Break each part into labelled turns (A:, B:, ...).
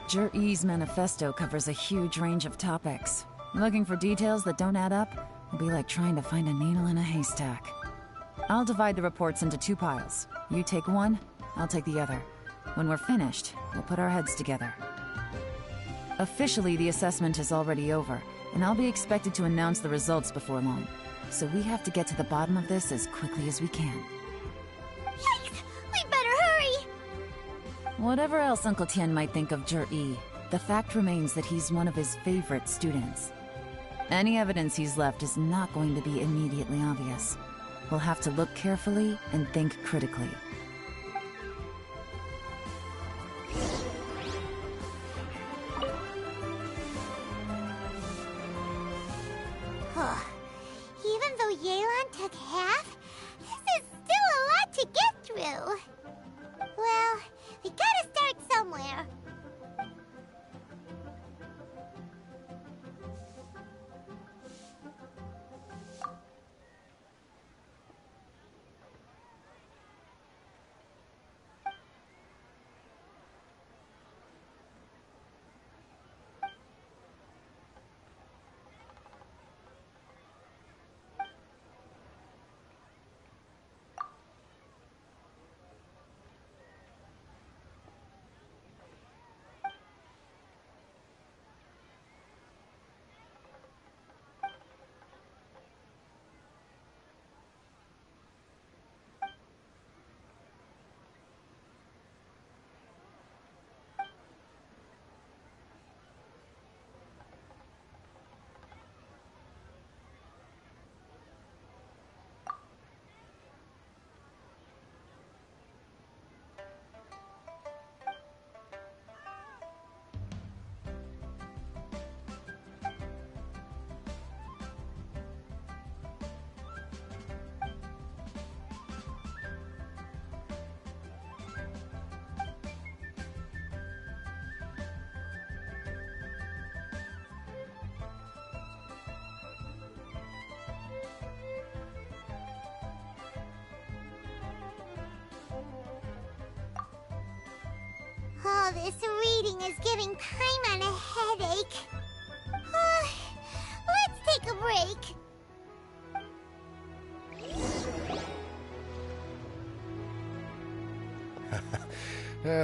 A: Jur-E's manifesto covers a huge range of topics. Looking for details that don't add up will be like trying to find a needle in a haystack. I'll divide the reports into 2 piles. You take one, I'll take the other. When we're finished, we'll put our heads together. Officially, the assessment is already over, and I'll be expected to announce the results before long. So we have to get to the bottom of this as quickly as we can.
B: Yikes! We better hurry!
A: Whatever else Uncle Tian might think of Jur-E, the fact remains that he's one of his favorite students. Any evidence he's left is not going to be immediately obvious. We'll have to look carefully and think critically.
B: Even though Yelan took half, this is still a lot to get through. Well, we gotta start somewhere. All this reading is giving Paimon a headache. Let's take a break.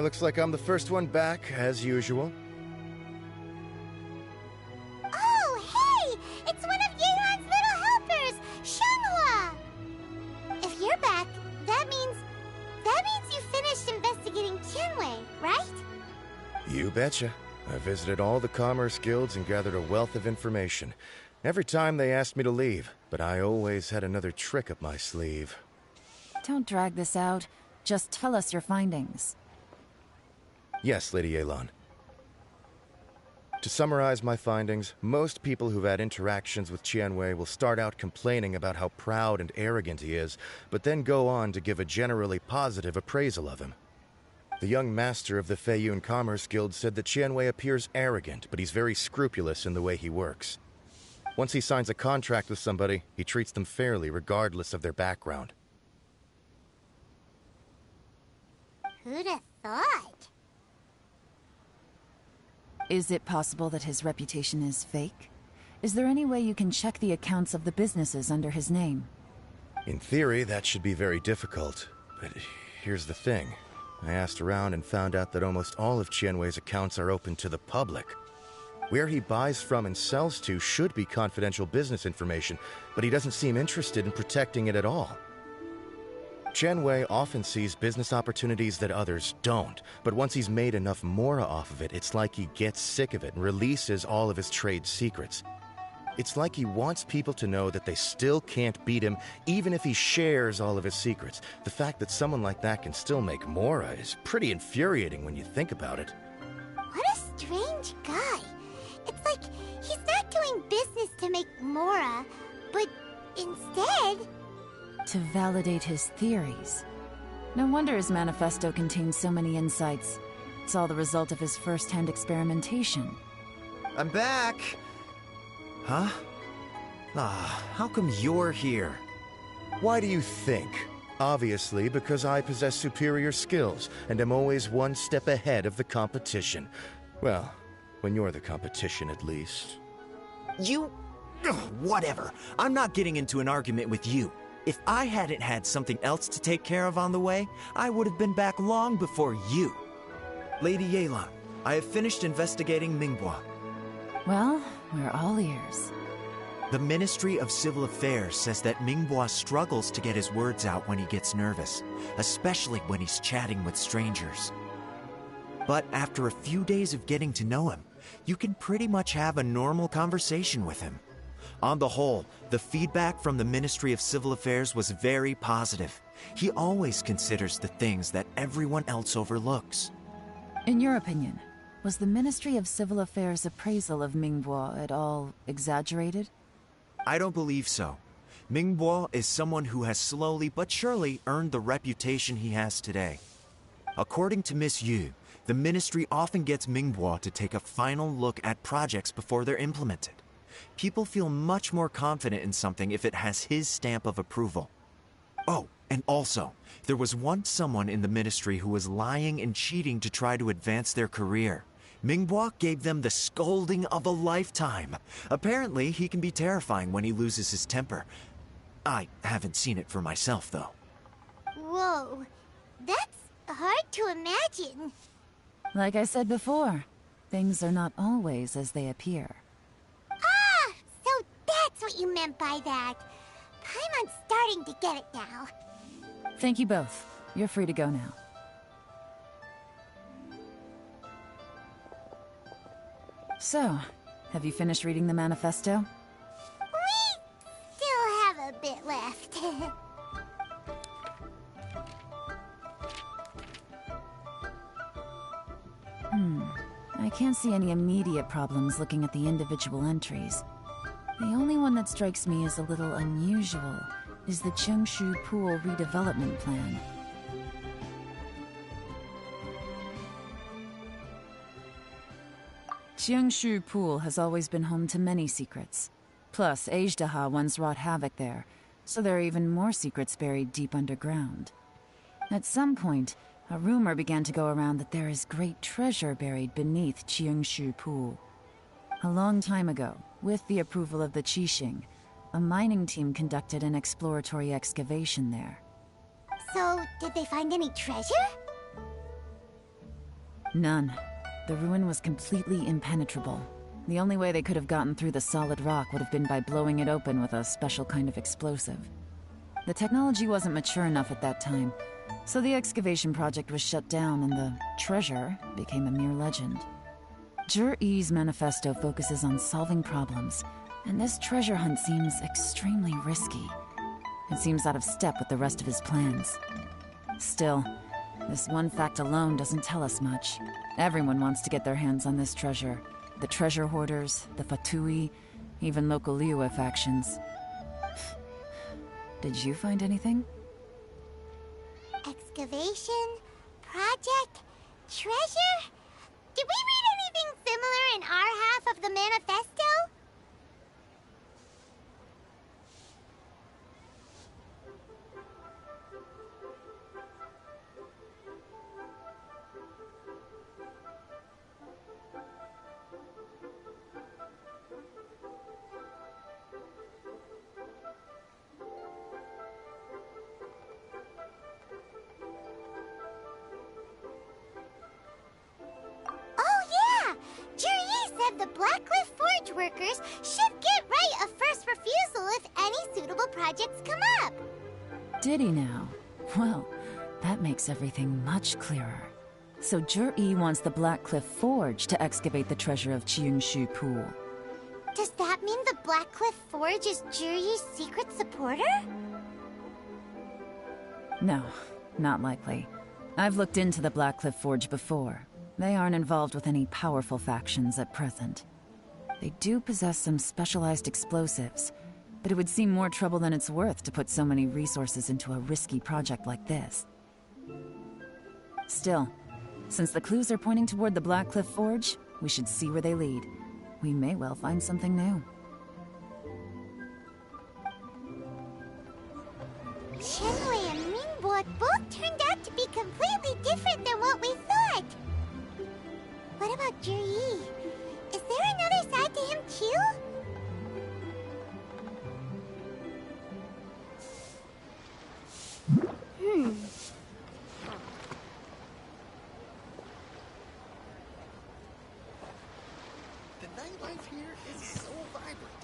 C: Looks like I'm the first one back, as usual.
B: Oh, hey! It's one of Yelan's little helpers, Shenhua! If you're back, that means you finished investigating Tianwei, right?
C: You betcha. I visited all the commerce guilds and gathered a wealth of information. Every time they asked me to leave, but I always had another trick up my sleeve.
A: Don't drag this out. Just tell us your findings.
C: Yes, Lady Yelan. To summarize my findings, most people who've had interactions with Tianwei will start out complaining about how proud and arrogant he is, but then go on to give a generally positive appraisal of him. The young master of the Feiyun Commerce Guild said that Tianwei appears arrogant, but he's very scrupulous in the way he works. Once he signs a contract with somebody, he treats them fairly regardless of their background.
B: Who'd have thought?
A: Is it possible that his reputation is fake? Is there any way you can check the accounts of the businesses under his name?
C: In theory, that should be very difficult, but here's the thing. I asked around and found out that almost all of Tianwei's accounts are open to the public. Where he buys from and sells to should be confidential business information, but he doesn't seem interested in protecting it at all. Qianwei often sees business opportunities that others don't, but once he's made enough mora off of it, it's like he gets sick of it and releases all of his trade secrets. It's like he wants people to know that they still can't beat him, even if he shares all of his secrets. The fact that someone like that can still make mora is pretty infuriating when you think about it.
B: What a strange guy. It's like he's not doing business to make mora, but instead...
A: to validate his theories. No wonder his manifesto contains so many insights. It's all the result of his first-hand experimentation.
D: I'm back! Huh? How come you're here?
C: Why do you think? Obviously, because I possess superior skills and am always one step ahead of the competition. Well, when you're the competition, at least.
D: You... Ugh, whatever. I'm not getting into an argument with you. If I hadn't had something else to take care of on the way, I would have been back long before you. Lady Yelan, I have finished investigating Mingbois.
A: Well, we're all ears.
D: The Ministry of Civil Affairs says that Mingbois struggles to get his words out when he gets nervous, especially when he's chatting with strangers. But after a few days of getting to know him, you can pretty much have a normal conversation with him. On the whole, the feedback from the Ministry of Civil Affairs was very positive. He always considers the things that everyone else overlooks.
A: In your opinion, was the Ministry of Civil Affairs' appraisal of Mingbois at all exaggerated?
D: I don't believe so. Mingbois is someone who has slowly but surely earned the reputation he has today. According to Miss Yu, the Ministry often gets Mingbois to take a final look at projects before they're implemented. People feel much more confident in something if it has his stamp of approval. Oh, and also, there was once someone in the Ministry who was lying and cheating to try to advance their career. Mingbois gave them the scolding of a lifetime. Apparently, he can be terrifying when he loses his temper. I haven't seen it for myself, though.
B: Whoa, that's hard to imagine.
A: Like I said before, things are not always as they appear.
B: Ah, so that's what you meant by that. I'm starting to get it now.
A: Thank you both. You're free to go now. So, have you finished reading the manifesto?
B: We still have a bit left.
A: I can't see any immediate problems looking at the individual entries. The only one that strikes me as a little unusual is the Chengshu Pool redevelopment plan. Chengshu Pool has always been home to many secrets. Plus, Ajdaha once wrought havoc there, so there are even more secrets buried deep underground. At some point, a rumor began to go around that there is great treasure buried beneath Chengshu Pool. A long time ago, with the approval of the Qixing, a mining team conducted an exploratory excavation there.
B: So, did they find any treasure?
A: None. The ruin was completely impenetrable. The only way they could have gotten through the solid rock would have been by blowing it open with a special kind of explosive. The technology wasn't mature enough at that time, so the excavation project was shut down and the treasure became a mere legend. Zhi Yi's manifesto focuses on solving problems, and this treasure hunt seems extremely risky. It seems out of step with the rest of his plans. Still, this one fact alone doesn't tell us much. Everyone wants to get their hands on this treasure. The treasure hoarders, the Fatui, even local Liyue factions. Did you find anything?
B: Excavation? Project? Treasure? Did we read anything similar in our half of the manifesto? the Blackcliff Forge workers should get right of first refusal if any suitable projects come up.
A: Did he now? Well, that makes everything much clearer. So Jur-E wants the Blackcliff Forge to excavate the treasure of Qiungshu Pool.
B: Does that mean the Blackcliff Forge is Juri's secret supporter?
A: No, not likely. I've looked into the Blackcliff Forge before. They aren't involved with any powerful factions at present. They do possess some specialized explosives, but it would seem more trouble than it's worth to put so many resources into a risky project like this. Still, since the clues are pointing toward the Blackcliff Forge, we should see where they lead. We may well find something new.
B: Shenhui and Mingbo both turned out to be completely different than what we thought. What about Juri? Is there another side to him too?
E: The nightlife here is so vibrant.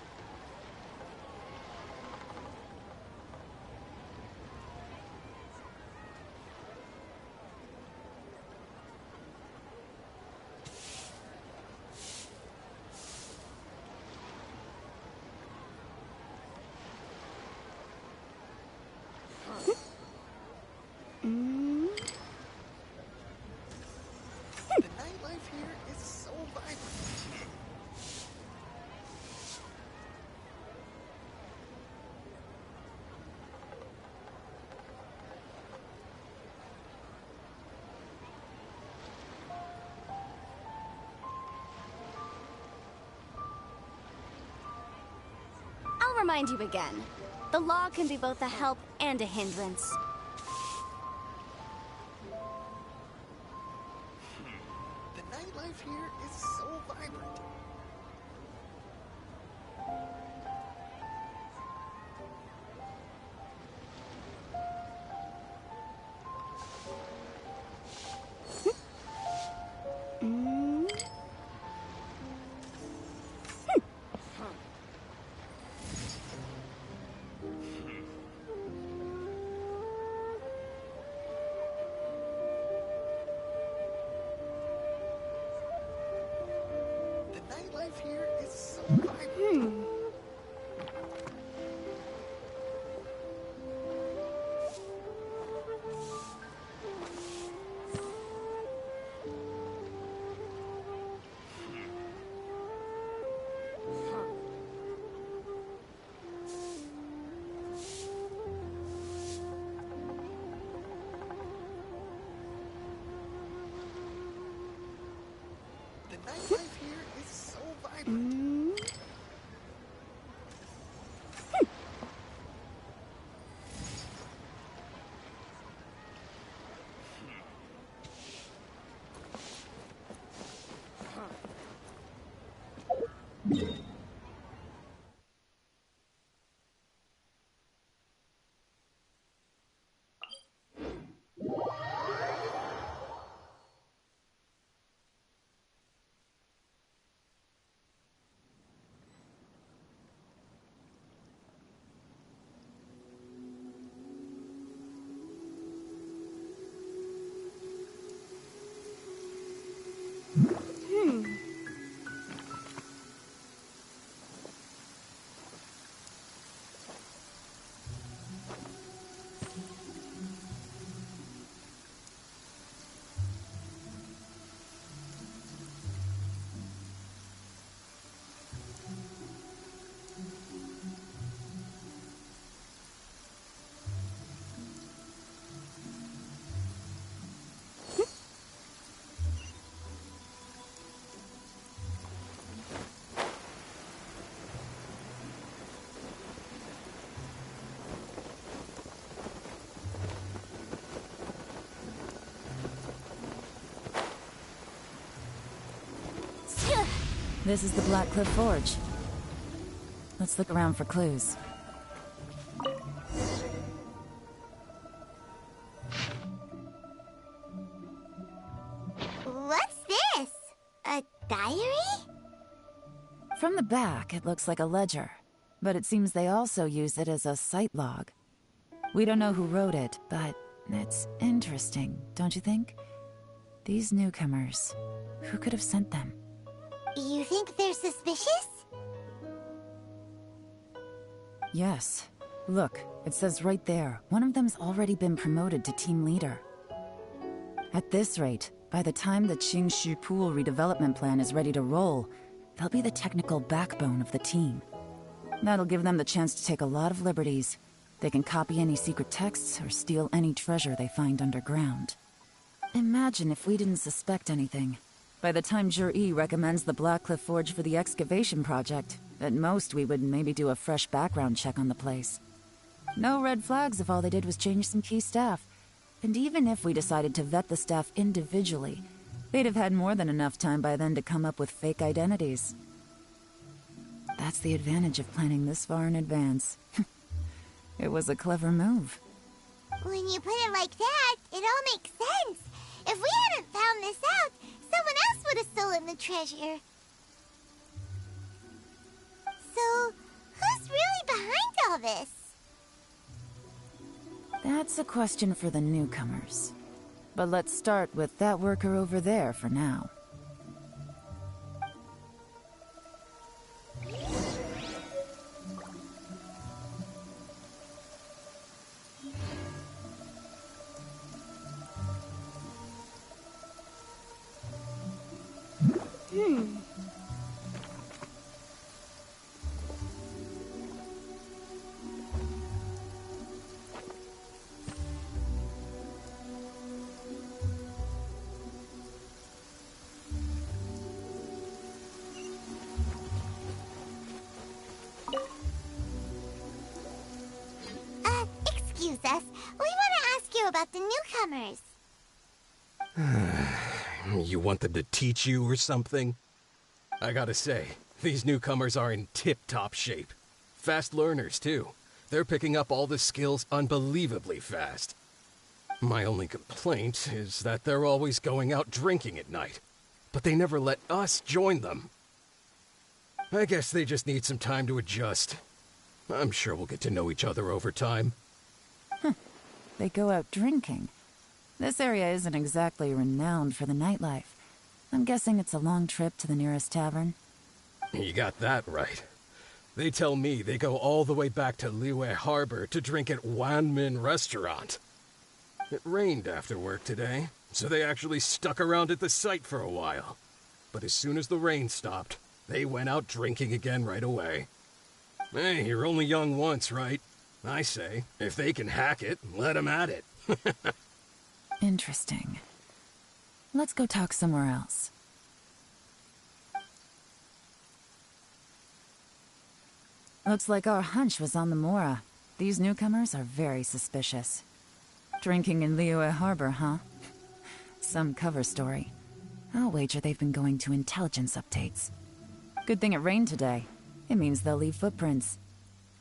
E: The nightlife here is so vibrant.
F: I'll remind you again. The law can be both a help and a hindrance.
E: The nightlife here is so vibrant. The nightlife here is so vibrant. The nightlife here is so vibrant.
A: This is the Blackcliff Forge. Let's look around for clues.
B: What's this? A diary?
A: From the back, it looks like a ledger, but it seems they also use it as a site log. We don't know who wrote it, but it's interesting, don't you think? These newcomers, who could have sent them?
B: You think they're suspicious?
A: Yes. Look, it says right there, one of them's already been promoted to team leader. At this rate, by the time the Qingshu Pool redevelopment plan is ready to roll, they'll be the technical backbone of the team. That'll give them the chance to take a lot of liberties. They can copy any secret texts or steal any treasure they find underground. Imagine if we didn't suspect anything. By the time Jur-E recommends the Blackcliff Forge for the excavation project, at most we would maybe do a fresh background check on the place. No red flags if all they did was change some key staff. And even if we decided to vet the staff individually, they'd have had more than enough time by then to come up with fake identities. That's the advantage of planning this far in advance. It was a clever move.
B: When you put it like that, it all makes sense. If we hadn't found this out, someone else would have stolen the treasure. So, who's really behind all this?
A: That's a question for the newcomers. But let's start with that worker over there for now.
B: Excuse us. We want to ask you about the newcomers.
E: You want them to teach you or something? I gotta say, these newcomers are in tip-top shape. Fast learners, too. They're picking up all the skills unbelievably fast. My only complaint is that they're always going out drinking at night. But they never let us join them. I guess they just need some time to adjust. I'm sure we'll get to know each other over time.
A: They go out drinking. This area isn't exactly renowned for the nightlife. I'm guessing it's a long trip to the nearest tavern.
E: You got that right. They tell me they go all the way back to Liyue Harbor to drink at Wanmin Restaurant. It rained after work today, so they actually stuck around at the site for a while. But as soon as the rain stopped, they went out drinking again right away. Hey, you're only young once, right? I say, if they can hack it, let them at it.
A: Interesting. Let's go talk somewhere else. Looks like our hunch was on the Mora. These newcomers are very suspicious. Drinking in Liyue Harbor, huh? Some cover story. I'll wager they've been going to intelligence updates. Good thing it rained today. It means they'll leave footprints.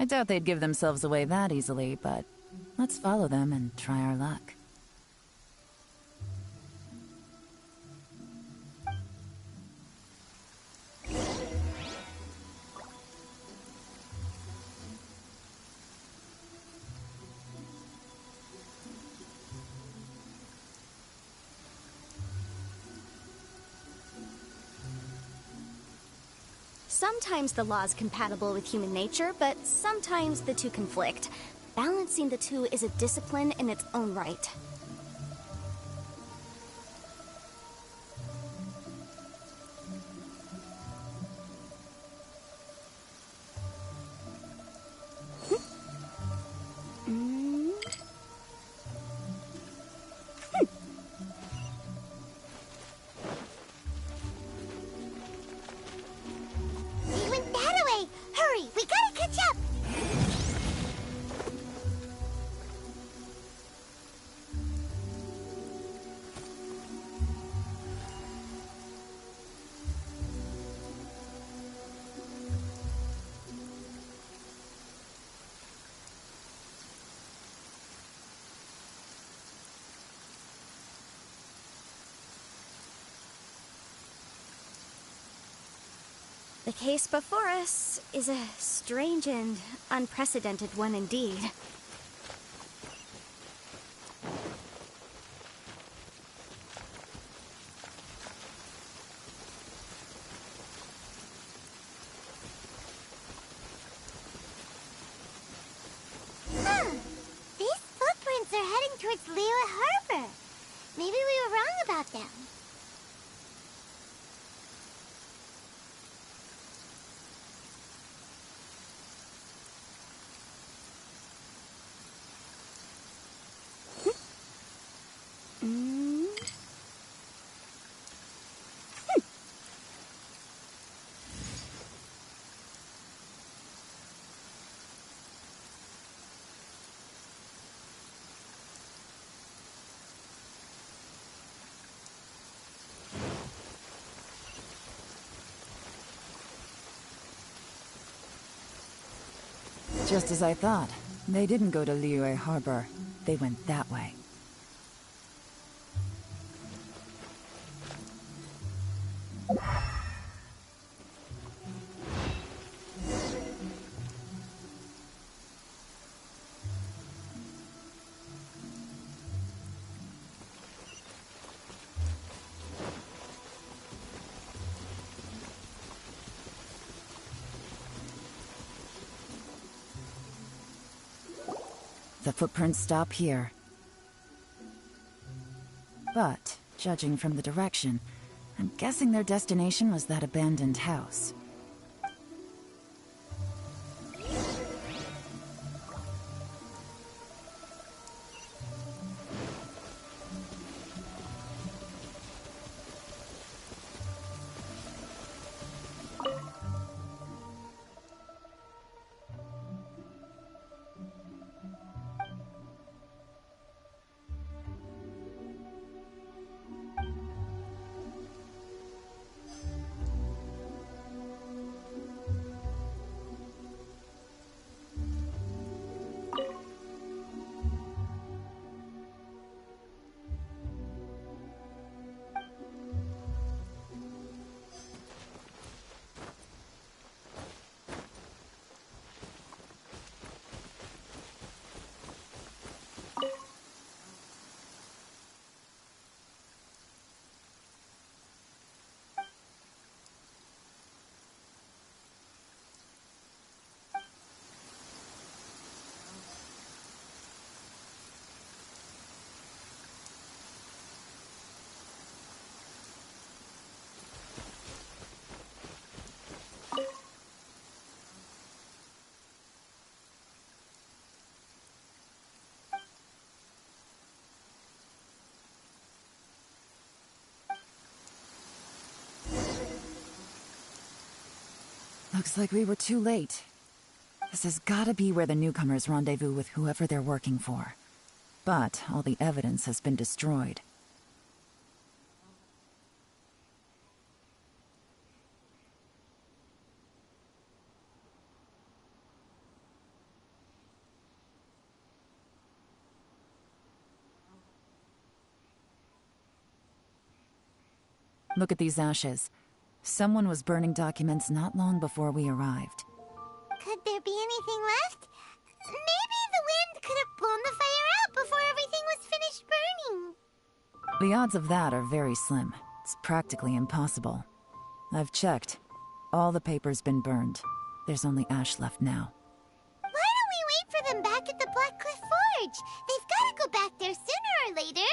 A: I doubt they'd give themselves away that easily, but let's follow them and try our luck.
F: Sometimes the law is compatible with human nature, but sometimes the two conflict. Balancing the two is a discipline in its own right.
B: They went that way! Hurry, we gotta catch up!
F: The case before us is a strange and unprecedented one indeed.
B: These footprints are heading towards Liyue Harbor. Maybe we were wrong about them.
A: Just as I thought. They didn't go to Liyue Harbor. They went that way. The footprints stop here. But, judging from the direction, I'm guessing their destination was that abandoned house. Looks like we were too late. This has gotta be where the newcomers rendezvous with whoever they're working for. But all the evidence has been destroyed. Look at these ashes. Someone was burning documents not long before we arrived.
B: Could there be anything left? Maybe the wind could have blown the fire out before everything was finished burning.
A: The odds of that are very slim. It's practically impossible. I've checked. All the paper's been burned. There's only ash left now.
B: Why don't we wait for them back at the Black Cliff Forge? They've got to go back there sooner or later.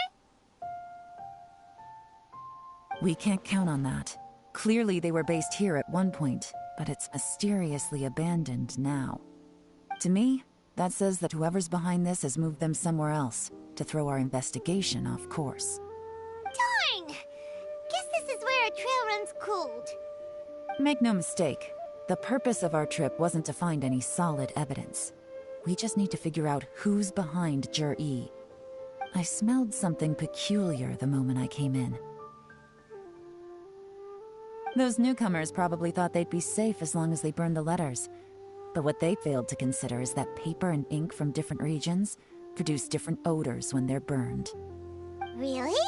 A: We can't count on that. Clearly they were based here at one point, but it's mysteriously abandoned now. To me, that says that whoever's behind this has moved them somewhere else, to throw our investigation off course.
B: Darn! Guess this is where our trail runs cold.
A: Make no mistake, the purpose of our trip wasn't to find any solid evidence. We just need to figure out who's behind Jur-E. I smelled something peculiar the moment I came in. Those newcomers probably thought they'd be safe as long as they burned the letters. But what they failed to consider is that paper and ink from different regions produce different odors when they're burned.
B: Really?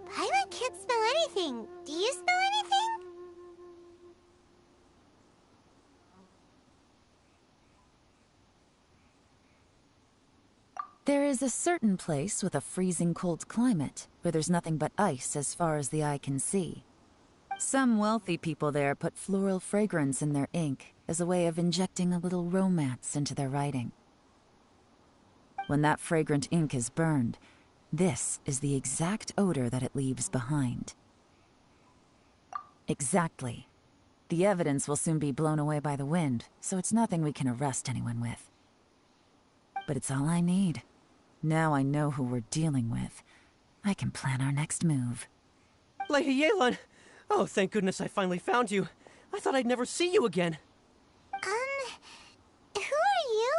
B: Paimon can't smell anything. Do you smell anything?
A: There is a certain place with a freezing cold climate where there's nothing but ice as far as the eye can see. Some wealthy people there put floral fragrance in their ink as a way of injecting a little romance into their writing. When that fragrant ink is burned, this is the exact odor that it leaves behind. Exactly. The evidence will soon be blown away by the wind, so it's nothing we can arrest anyone with. But it's all I need. Now I know who we're dealing with. I can plan our next move.
G: Lady Yelan! Oh, thank goodness I finally found you. I thought I'd never see you again.
B: Who are you?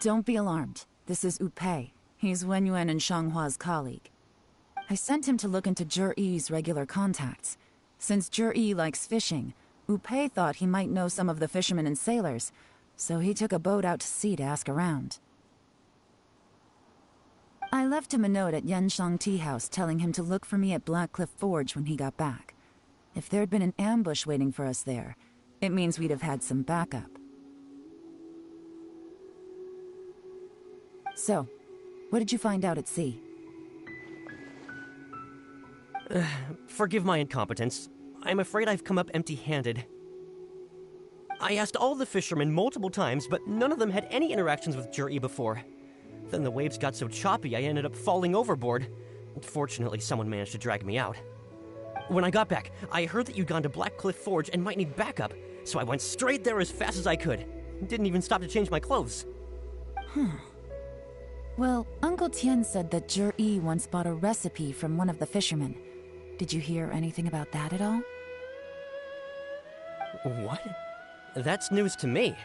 A: Don't be alarmed. This is Upei. He's Wenyuan and Shanghua's colleague. I sent him to look into Jur-E's regular contacts. Since Jur-E likes fishing, Upei thought he might know some of the fishermen and sailors, so he took a boat out to sea to ask around. I left him a note at Yanshang Tea House telling him to look for me at Blackcliff Forge when he got back. If there'd been an ambush waiting for us there, it means we'd have had some backup. So, what did you find out at sea?
G: Forgive my incompetence. I'm afraid I've come up empty-handed. I asked all the fishermen multiple times, but none of them had any interactions with Jur-E before. Then the waves got so choppy I ended up falling overboard. Fortunately, someone managed to drag me out. When I got back, I heard that you'd gone to Blackcliff Forge and might need backup, so I went straight there as fast as I could. Didn't even stop to change my clothes.
A: Well, Uncle Tian said that Jur-E once bought a recipe from one of the fishermen. Did you hear anything about that at all?
G: What? That's news to me.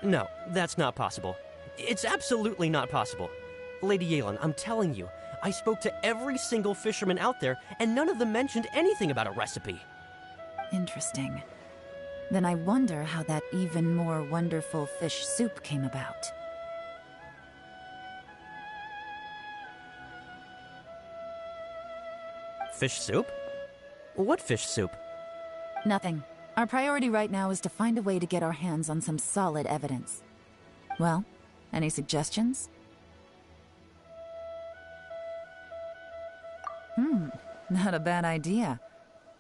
G: No, that's not possible. It's absolutely not possible. Lady Yelan, I'm telling you, I spoke to every single fisherman out there, and none of them mentioned anything about a recipe.
A: Interesting. Then I wonder how that even more wonderful fish soup came about.
G: Fish soup? What fish soup?
A: Nothing. Our priority right now is to find a way to get our hands on some solid evidence. Well, any suggestions? Not a bad idea.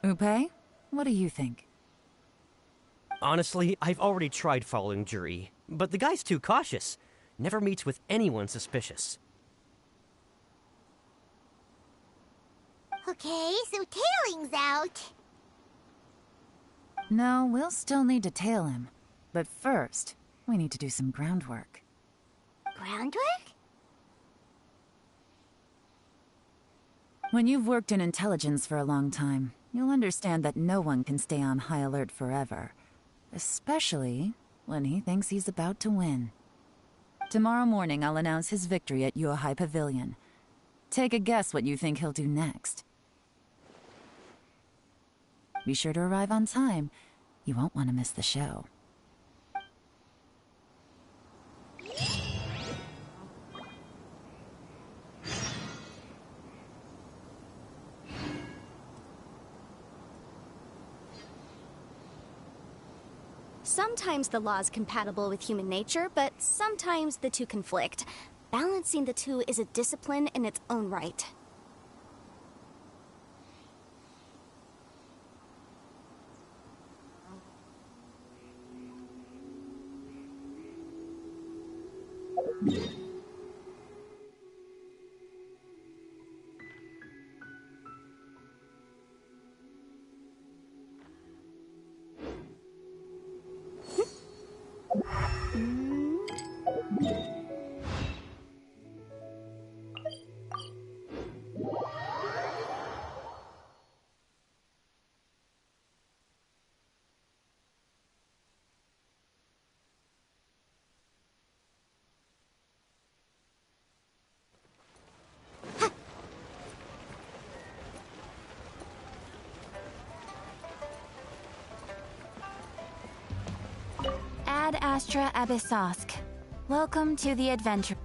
A: Upei, what do you think?
G: Honestly, I've already tried following Jur-E, but the guy's too cautious. Never meets with anyone suspicious.
B: Okay, so tailing's out.
A: No, we'll still need to tail him. But first, we need to do some groundwork.
B: Groundwork?
A: When you've worked in intelligence for a long time, you'll understand that no one can stay on high alert forever. Especially when he thinks he's about to win. Tomorrow morning, I'll announce his victory at Yuehai Pavilion. Take a guess what you think he'll do next. Be sure to arrive on time. You won't want to miss the show.
F: Sometimes the law's compatible with human nature, but sometimes the two conflict. Balancing the two is a discipline in its own right.
H: Ad Astra Abyssosk. Welcome to the adventure.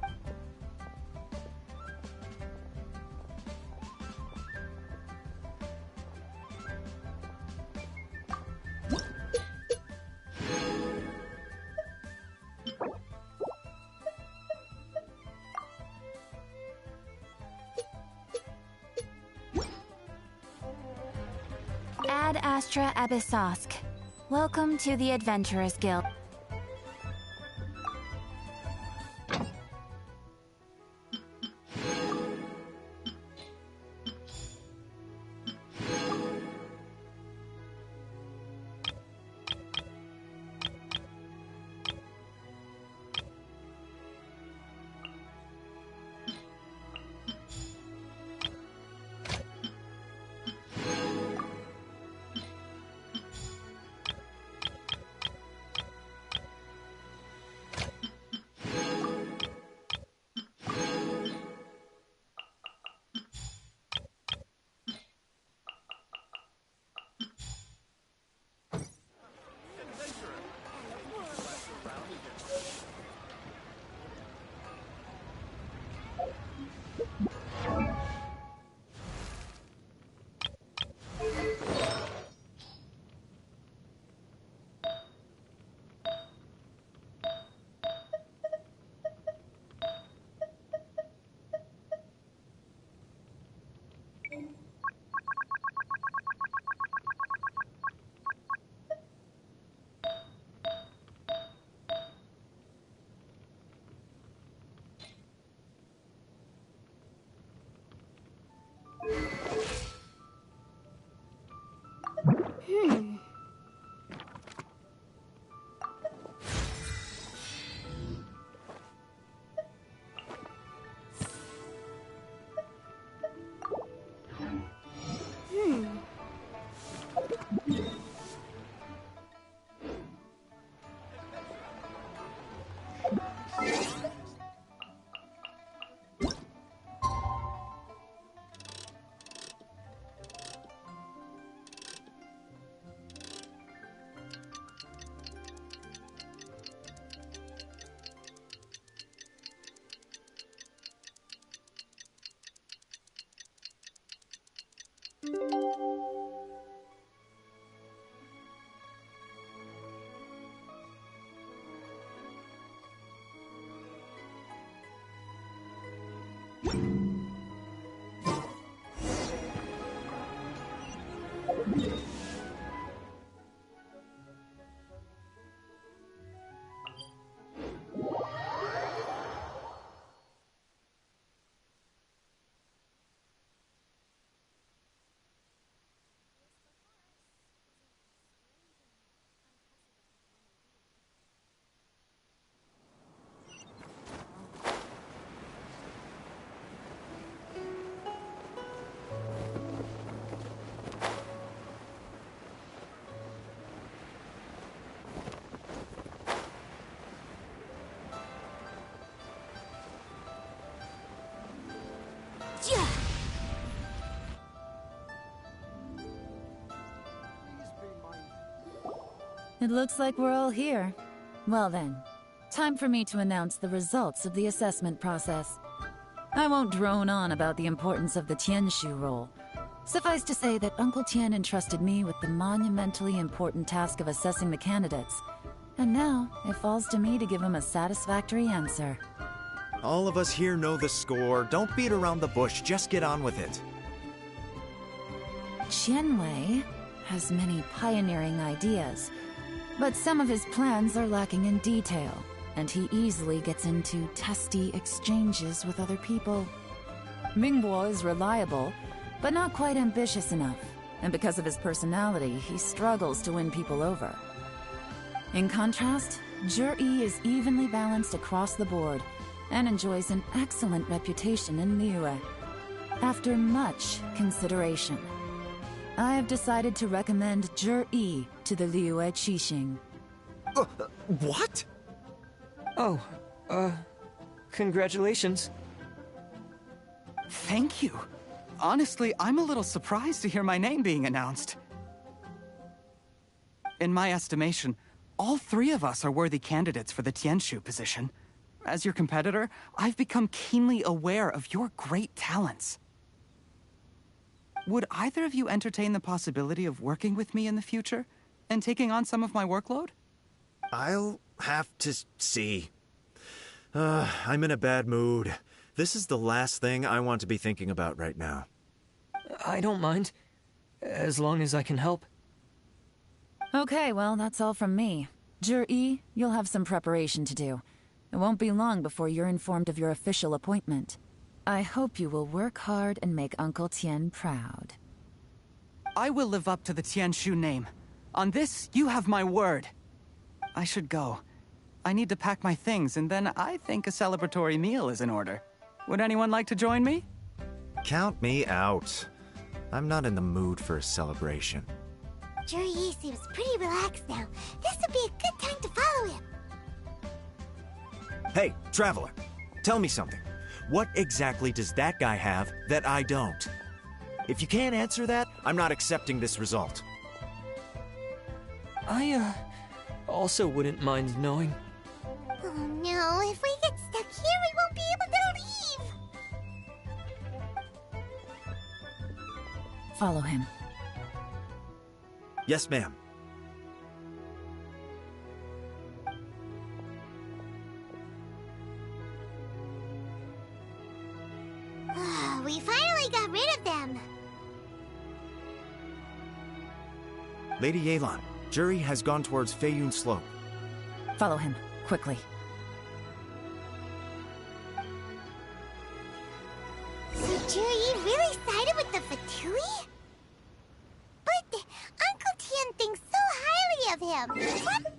H: Ad Astra Abyssosk. Welcome to the Adventurers Guild.
A: It looks like we're all here. Well then, time for me to announce the results of the assessment process. I won't drone on about the importance of the Tianshu role. Suffice to say that Uncle Tian entrusted me with the monumentally important task of assessing the candidates. And now, it falls to me to give him a satisfactory answer.
D: All of us here know the score. Don't beat around the bush, just get on with it.
A: Qianwei has many pioneering ideas, but some of his plans are lacking in detail, and he easily gets into testy exchanges with other people. Mingbo is reliable, but not quite ambitious enough, and because of his personality, he struggles to win people over. In contrast, Zhi is evenly balanced across the board, and enjoys an excellent reputation in Liyue. After much consideration, I have decided to recommend Zhi to the Liyue Qixing.
D: What?
I: Oh, congratulations.
J: Thank you. Honestly, I'm a little surprised to hear my name being announced. In my estimation, all three of us are worthy candidates for the Tianshu position. As your competitor, I've become keenly aware of your great talents. Would either of you entertain the possibility of working with me in the future and taking on some of my workload?
D: I'll have to see. I'm in a bad mood. This is the last thing I want to be thinking about right now.
I: I don't mind, as long as I can help.
A: Okay, well, that's all from me. Jur-E, you'll have some preparation to do. It won't be long before you're informed of your official appointment. I hope you will work hard and make Uncle Tien proud.
J: I will live up to the Tianshu name. On this, you have my word. I should go. I need to pack my things, and then I think a celebratory meal is in order. Would anyone like to join me?
D: Count me out. I'm not in the mood for a celebration.
B: Jur-E seems pretty relaxed now. This would be a good time to follow him.
D: Hey, traveler, tell me something. What exactly does that guy have that I don't? If you can't answer that, I'm not accepting this result.
I: I, also wouldn't mind knowing.
B: Oh no, if we get stuck here, we won't be able to leave!
A: Follow him.
D: Yes, ma'am.
B: We finally got rid of them!
D: Lady Yelan, Jur-E has gone towards Feiyun Slope.
A: Follow him, quickly.
B: So Jur-E really sided with the Fatui? But Uncle Tien thinks so highly of him! What?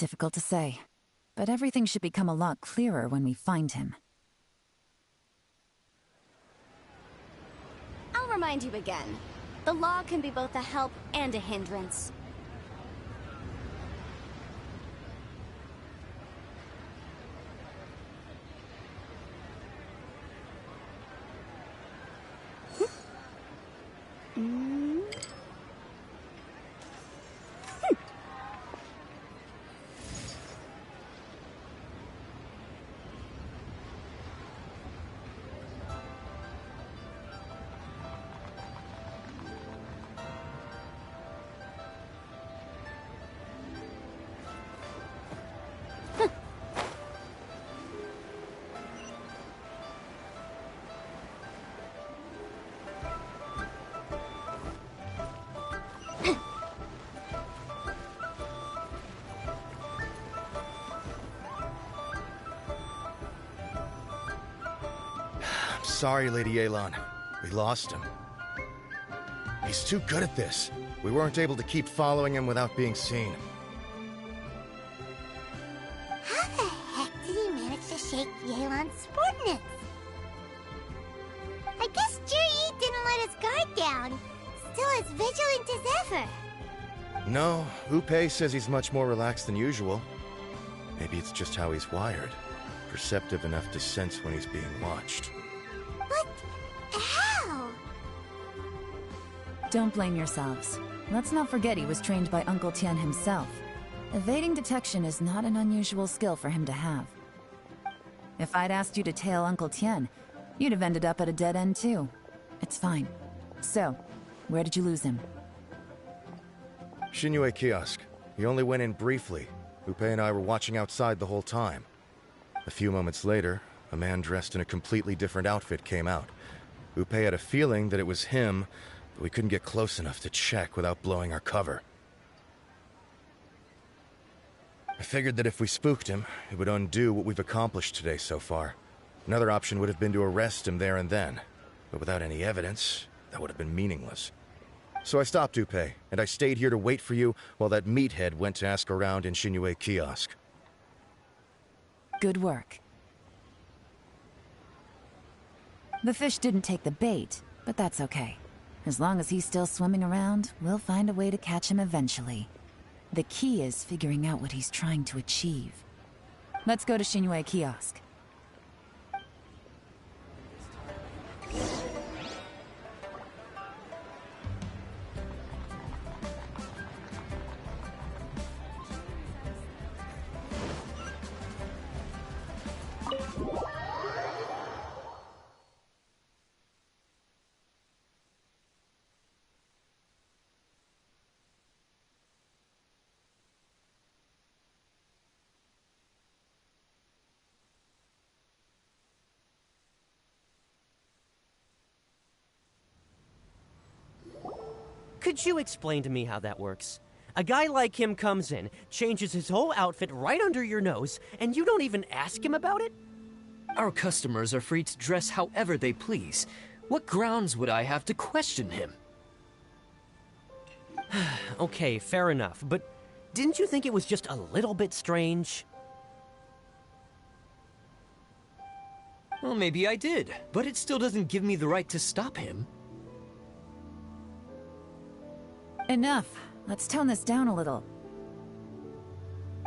A: Difficult to say, but everything should become a lot clearer when we find him.
F: I'll remind you again. The law can be both a help and a hindrance.
C: Sorry, Lady Yelan. We lost him. He's too good at this. We weren't able to keep following him without being seen.
B: How the heck did he manage to shake Yelan's subordinates? I guess Juri didn't let his guard down. Still as vigilant as ever.
C: No, Upe says he's much more relaxed than usual. Maybe it's just how he's wired. Perceptive enough to sense when he's being watched.
B: But how?
A: Don't blame yourselves. Let's not forget he was trained by Uncle Tian himself. Evading detection is not an unusual skill for him to have. If I'd asked you to tail Uncle Tian, you'd have ended up at a dead end too. It's fine. So, where did you lose him?
C: Shinue kiosk. He only went in briefly. Upe and I were watching outside the whole time. A few moments later, a man dressed in a completely different outfit came out. Upe had a feeling that it was him, but we couldn't get close enough to check without blowing our cover. I figured that if we spooked him, it would undo what we've accomplished today so far. Another option would have been to arrest him there and then, but without any evidence, that would have been meaningless. So I stopped Upe, and I stayed here to wait for you while that meathead went to ask around in Shinue kiosk.
A: Good work. The fish didn't take the bait, but that's okay. As long as he's still swimming around, we'll find a way to catch him eventually. The key is figuring out what he's trying to achieve. Let's go to Shinue kiosk.
G: Could you explain to me how that works? A guy like him comes in, changes his whole outfit right under your nose, and you don't even ask him about it?
I: Our customers are free to dress however they please. What grounds would I have to question him?
G: Okay, fair enough, but didn't you think it was just a little bit strange?
I: Well, maybe I did, but it still doesn't give me the right to stop him.
A: Enough. Let's tone this down a little.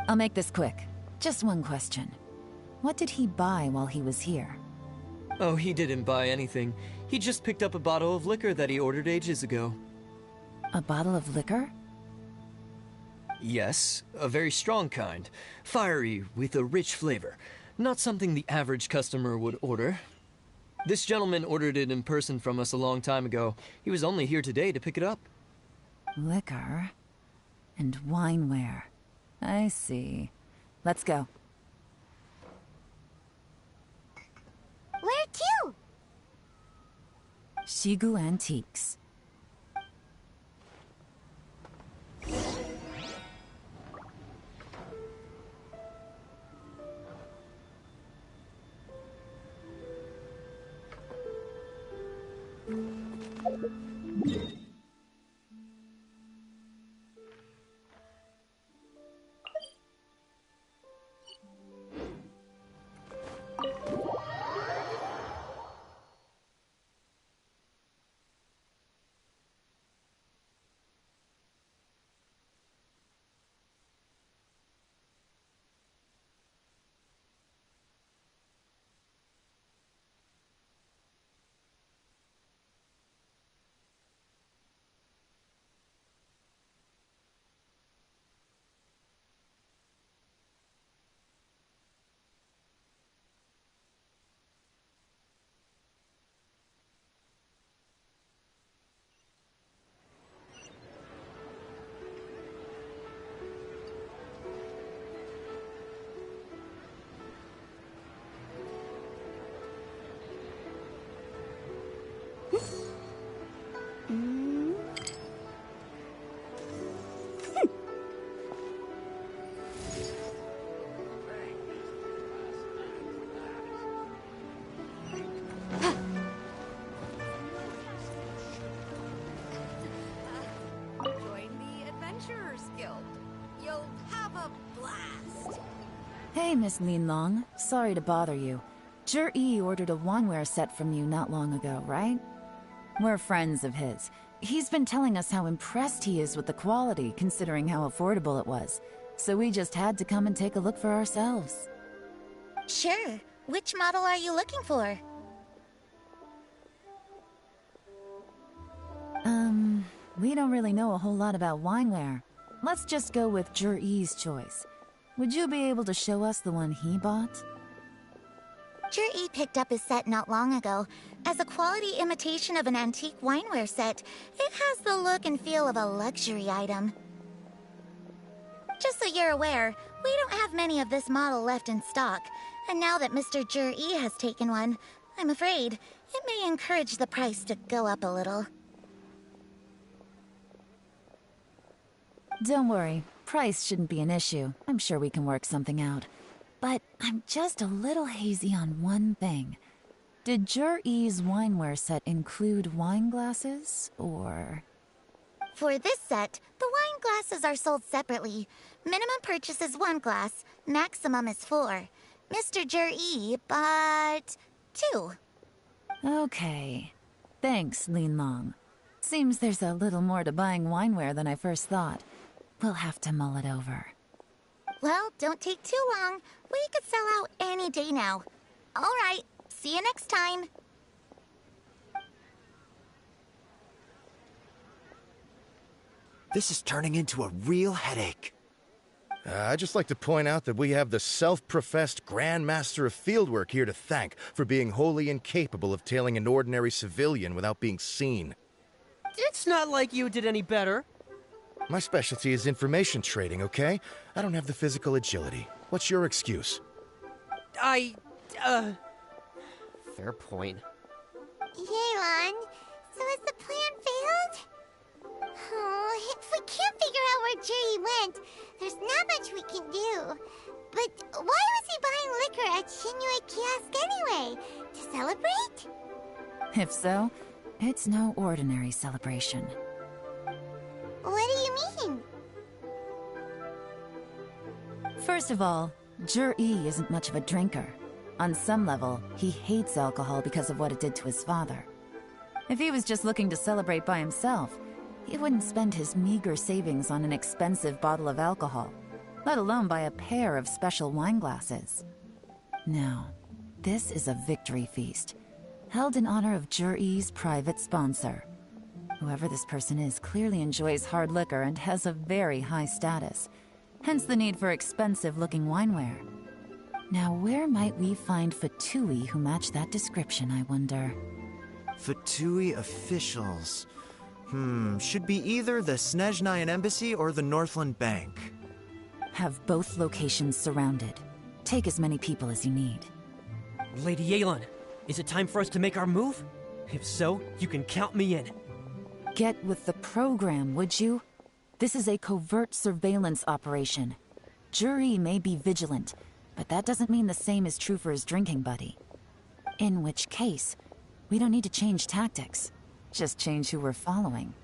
A: I'll make this quick. Just one question. What did he buy while he was here?
I: Oh, he didn't buy anything. He just picked up a bottle of liquor that he ordered ages ago.
A: A bottle of liquor?
I: Yes, a very strong kind. Fiery, with a rich flavor. Not something the average customer would order. This gentleman ordered it in person from us a long time ago. He was only here today to pick it up.
A: Liquor and wineware. I see. Let's go.
B: Where to?
A: Shigu Antiques.
K: Join the Adventurers Guild. You'll have a blast.
A: Hey, Miss Linlong. Sorry to bother you. Zhi ordered a wineware set from you not long ago, right? We're friends of his. He's been telling us how impressed he is with the quality, considering how affordable it was. So we just had to come and take a look for ourselves.
B: Sure. Which model are you looking for?
A: We don't really know a whole lot about wineware. Let's just go with Zhi's choice. Would you be able to show us the one he bought?
B: Zhi picked up his set not long ago. As a quality imitation of an antique wineware set, it has the look and feel of a luxury item. Just so you're aware, we don't have many of this model left in stock. And now that Mr. Zhi has taken one, I'm afraid it may encourage the price to go up a little.
A: Don't worry, price shouldn't be an issue. I'm sure we can work something out. But I'm just a little hazy on one thing. Did Zhi's wineware set include wine glasses, or...?
B: For this set, the wine glasses are sold separately. Minimum purchase is 1 glass, maximum is 4. Mr. Zhi bought 2.
A: Okay. Thanks, Linlong. Seems there's a little more to buying wineware than I first thought. We'll have to mull it over.
B: Well, don't take too long. We could sell out any day now. All right, see you next time.
D: This is turning into a real headache.
C: I'd just like to point out that we have the self-professed Grand Master of Fieldwork here to thank for being wholly incapable of tailing an ordinary civilian without being seen.
G: It's not like you did any better.
C: My specialty is information trading, okay? I don't have the physical agility. What's your excuse?
G: Fair point.
B: Yelan, so has the plan failed? Oh, if we can't figure out where Jerry went, there's not much we can do. But why was he buying liquor at Shinue Kiosk anyway? To celebrate?
A: If so, it's no ordinary celebration.
B: What do you mean?
A: First of all, Zhi isn't much of a drinker. On some level, he hates alcohol because of what it did to his father. If he was just looking to celebrate by himself, he wouldn't spend his meager savings on an expensive bottle of alcohol, let alone buy a pair of special wine glasses. No, this is a victory feast, held in honor of Zhi's private sponsor. Whoever this person is clearly enjoys hard liquor and has a very high status, hence the need for expensive-looking wineware. Now, where might we find Fatui who match that description, I wonder?
D: Fatui officials. Should be either the Snezhnayan Embassy or the Northland Bank.
A: Have both locations surrounded. Take as many people as you need.
G: Lady Yelan, is it time for us to make our move? If so, you can count me in.
A: Get with the program, would you? This is a covert surveillance operation. Zhi may be vigilant, but that doesn't mean the same is true for his drinking buddy. In which case, we don't need to change tactics. Just change who we're following.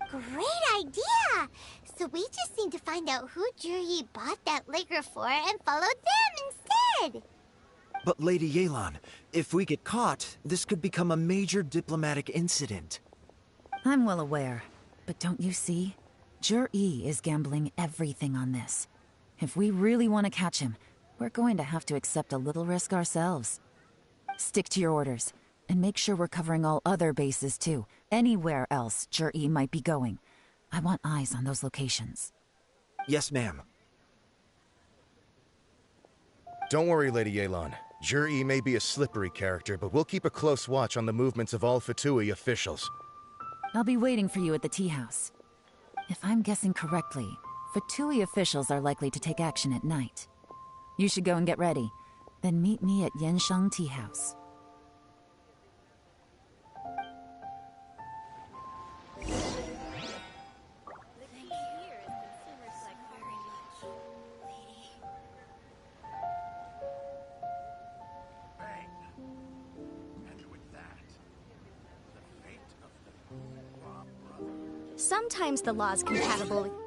B: Great idea! So we just need to find out who Zhi bought that liquor for and follow them instead!
D: But Lady Yelan, if we get caught, this could become a major diplomatic incident.
A: I'm well aware, but don't you see? Zhi is gambling everything on this. If we really want to catch him, we're going to have to accept a little risk ourselves. Stick to your orders, and make sure we're covering all other bases too. Anywhere else Zhi might be going. I want eyes on those locations.
D: Yes, ma'am.
C: Don't worry, Lady Yelan. Zhi may be a slippery character, but we'll keep a close watch on the movements of all Fatui officials.
A: I'll be waiting for you at the tea house. If I'm guessing correctly, Fatui officials are likely to take action at night. You should go and get ready. Then meet me at Yansheng Tea House.
F: Sometimes the law's compatible with...